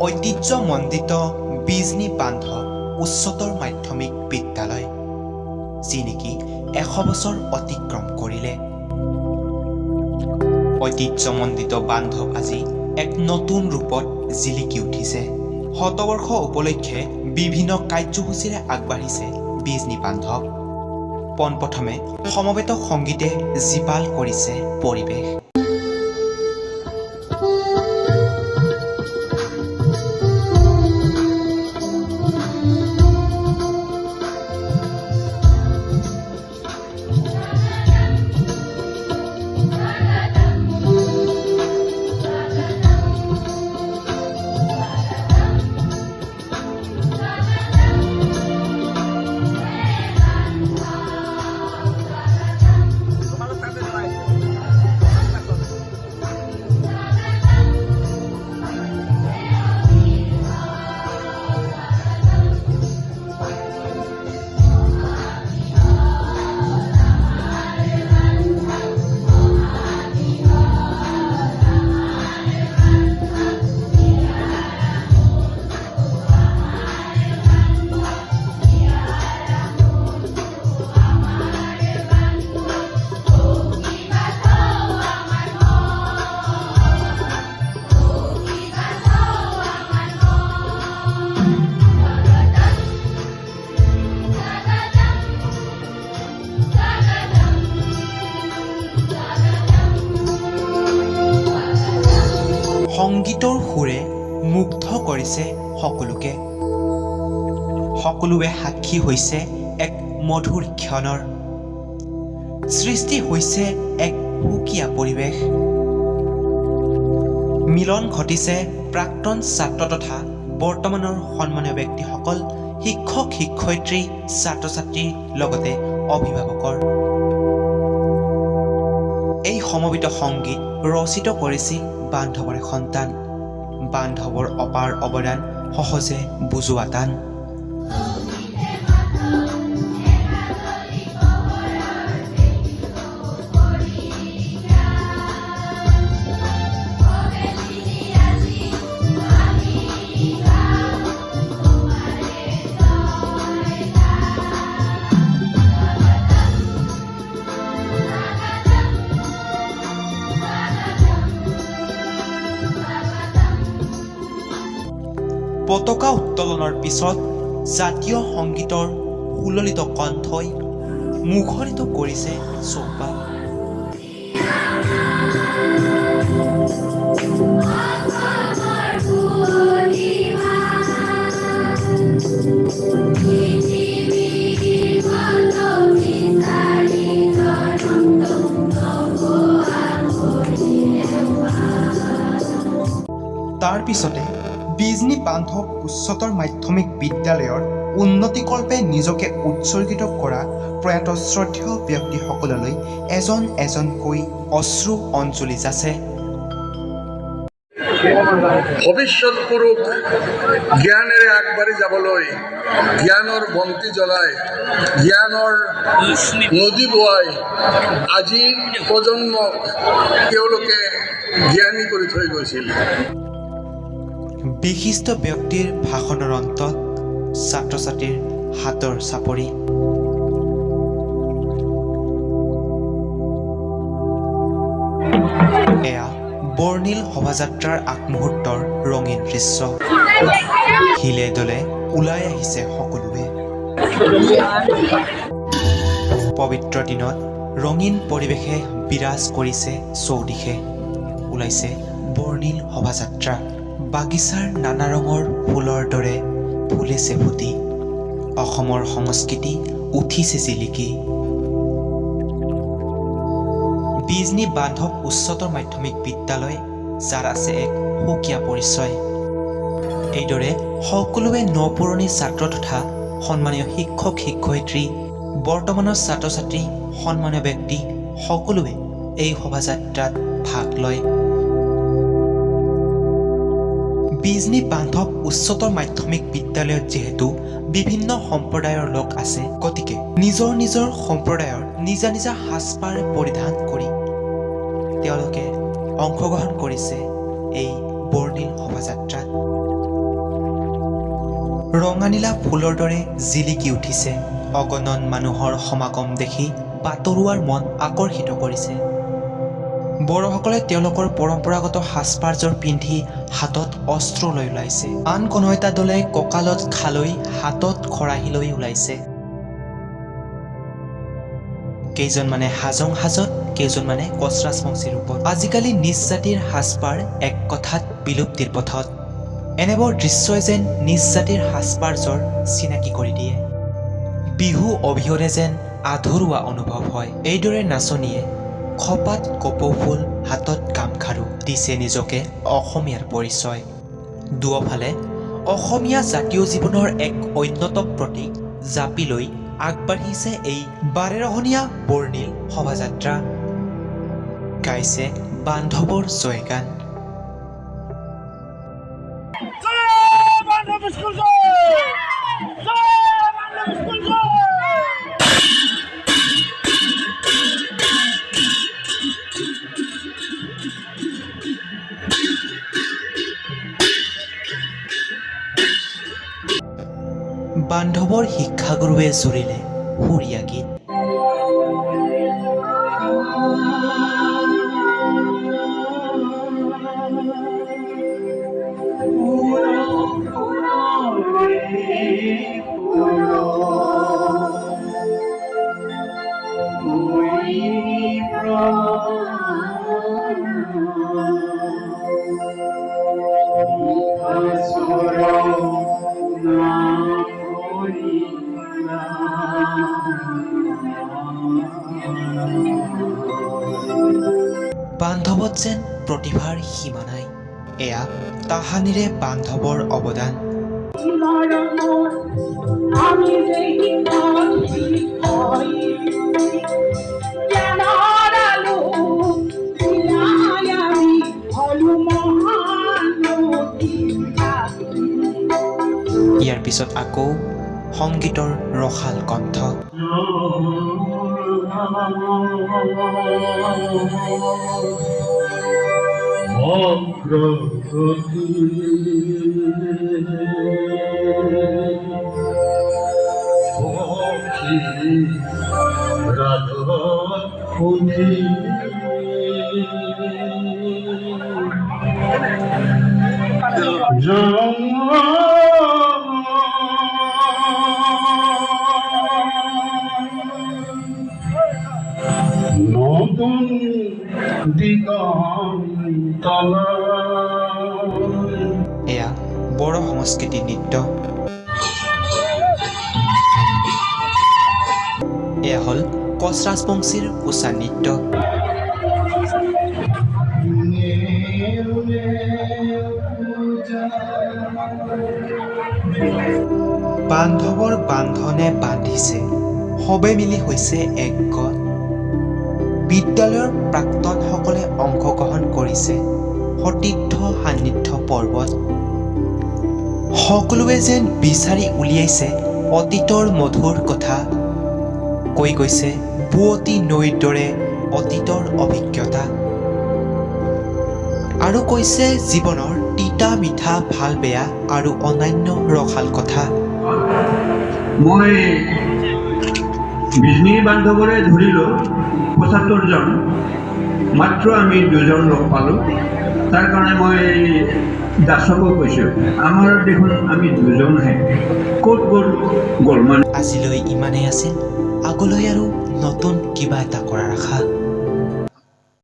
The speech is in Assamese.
ঐতিহ্যমণ্ডিত বিজনী বান্ধব উচ্চতৰ মাধ্যমিক বিদ্যালয়, যি নেকি 100 বছৰ অতিক্ৰম কৰিলে। ঐতিহ্যমণ্ডিত বান্ধব আজি এক নতুন ৰূপত জিলিকি উঠিছে। শতবৰ্ষ উপলক্ষে বিভিন্ন কাৰ্যসূচীৰে আগবাঢ়িছে বিজনী বান্ধব। পোনপ্ৰথমে সমবেত সংগীতে জীপাল কৰিছে পৰিৱেশ। সংগীতৰ সুৰে মুগ্ধ কৰিছে সকলোকে। সকলোৱে সাক্ষী হৈছে এক মধুৰ ক্ষণৰ। সৃষ্টি হৈছে এক সুকীয়া পৰিৱেশ। মিলন ঘটিছে প্ৰাক্তন ছাত্ৰ তথা বৰ্তমানৰ সন্মানীয় ব্যক্তিসকল, শিক্ষক শিক্ষয়িত্ৰী, ছাত্ৰ ছাত্ৰীৰ লগতে অভিভাৱকৰ। এই সমবেত সংগীত ৰচিত কৰিছিল বান্ধৱৰে সন্তান। বান্ধৱৰ অপাৰ অৱদান সহজে বুজোৱা টান। পতাকা উত্তোলনৰ পিছত জাতীয় সংগীতৰ সুললিত কণ্ঠই মুখৰিত কৰিছে চৌপাশ। তাৰ পিছতে বিজনী বান্ধব উচ্চতৰ মাধ্যমিক বিদ্যালয়ৰ উন্নতিকল্পে নিজকে উৎসৰ্গিত কৰা প্ৰয়াত শ্ৰদ্ধেয় ব্যক্তিসকললৈ এজন এজনকৈ অশ্ৰু অঞ্জলি যাচে। ভৱিষ্যত পুৰুষ জ্ঞানেৰে আগবাঢ়ি যাবলৈ জ্ঞানৰ বন্তি জ্বলাই, জ্ঞানৰ নদী বোৱাই আজিৰ প্ৰজন্মক তেওঁলোকে জ্ঞানী কৰি থৈ গৈছিল। বিশিষ্ট ব্যক্তিৰ ভাষণৰ অন্তত ছাত্ৰ ছাত্ৰীৰ হাতৰ চাপৰি। এয়া বৰ্ণিল শোভাযাত্ৰাৰ আগমুহূৰ্তৰ ৰঙীন দৃশ্য। হিলে দলে ওলাই আহিছে সকলোৱে। পবিত্ৰ দিনত ৰঙীন পৰিৱেশে বিৰাজ কৰিছে চৌদিশে। ওলাইছে বৰ্ণিল শোভাযাত্ৰা। বাগিচাৰ নানা ৰঙৰ ফুলৰ দৰে ফুলিছে ফুটি। অসমৰ সংস্কৃতি উঠিছে জিলিকি। বিজনী বান্ধব উচ্চতৰ মাধ্যমিক বিদ্যালয়, যাৰ আছে এক সুকীয়া পৰিচয়। এইদৰে সকলোৱে নপুৰণি ছাত্ৰ তথা সন্মানীয় শিক্ষক শিক্ষয়িত্ৰী, বৰ্তমানৰ ছাত্ৰ ছাত্ৰী, সন্মানীয় ব্যক্তি সকলোৱে এই শোভাযাত্ৰাত ভাগ লয়। বিজনী বান্ধব উচ্চতৰ মাধ্যমিক বিদ্যালয়ত যিহেতু বিভিন্ন সম্প্ৰদায়ৰ লোক আছে, গতিকে নিজৰ নিজৰ সম্প্ৰদায়ৰ নিজা নিজা সাজপাৰ পৰিধান কৰি তেওঁলোকে অংশগ্ৰহণ কৰিছে এই বৰ্ণিল শোভাযাত্ৰাত। ৰঙানীলা ফুলৰ দৰে জিলিকি উঠিছে। অগণন মানুহৰ সমাগম দেখি বাটৰুৱাৰ মন আকৰ্ষিত কৰিছে। বড়োসকলে তেওঁলোকৰ পৰম্পৰাগত সাজপাৰযোৰ পিন্ধি হাতত অস্ত্ৰ লৈ ওলাইছে। আন কোনো এটা দলে কঁকালত খালৈ হাতত খৰাহী লৈ ওলাইছে। কেইজনমানে হাজং সাজত, কেইজনমানে কচৰাজবংশী ৰূপত। আজিকালি নিজ জাতিৰ সাজপাৰ এক কথাত বিলুপ্তিৰ পথত। এনেবোৰ দৃশ্যই যেন নিজ জাতিৰ সাজপাৰযোৰ চিনাকি কৰি দিয়ে। বিহু অবিহনে যেন আধৰুৱা অনুভৱ হয়। এইদৰে নাচনীয়ে খপাত কপৌ ফুল, হাতত গামখাৰু দিছে নিজকে অসমীয়াৰ পৰিচয়। দুয়োফালে অসমীয়া জাতীয় জীৱনৰ এক অন্যতম প্ৰতীক জাপি লৈ আগবাঢ়িছে এই বাৰেৰহণীয়া বৰ্ণিল শোভাযাত্ৰা। গাইছে বান্ধৱৰ জয়গান। বান্ধৱৰ শিক্ষাগুৰুৱে জুৰিলে সুৰীয়া গীত। বান্ধৱত যেন প্ৰতিভাৰ সীমা নাই। এয়া তাহানিৰে বান্ধৱৰ অৱদান। ইয়াৰ পিছত আকৌ সংগীতৰ ৰসাল কণ্ঠ। এয়া বড়ো সংস্কৃতিৰ নৃত্য। এয়া হ'ল কচৰাজবংশীৰ কোচা নৃত্য। বান্ধৱৰ বান্ধনে বান্ধিছে, সবে মিলি হৈছে এক গত। বিদ্যালয়ৰ প্ৰাক্তনসকলে অংশগ্ৰহণ কৰিছে সতীৰ্থ সান্নিধ্য পৰ্বত। সকলোৱে যেন বিচাৰি উলিয়াইছে অতীতৰ মধুৰ কথা। কৈ গৈছে বুৱতী নৈৰ দৰে অতীতৰ অভিজ্ঞতা। আৰু কৈছে জীৱনৰ তিতা মিঠা ভাল বেয়া আৰু অন্যান্য ৰসাল কথা। মই বিজনী বান্ধৱৰে ধৰিলোঁ ৭৫ জন, মাত্ৰ আমি 2 জন লগ পালোঁ। তাৰ কাৰণে মই দাসকো কৈছোঁ, আমাৰ দেখোন আমি 2 জনহে, ক'ত গ'ল মানে। আজিলৈ ইমানেই আছিল, আগলৈ আৰু নতুন কিবা এটা কৰাৰ আশা।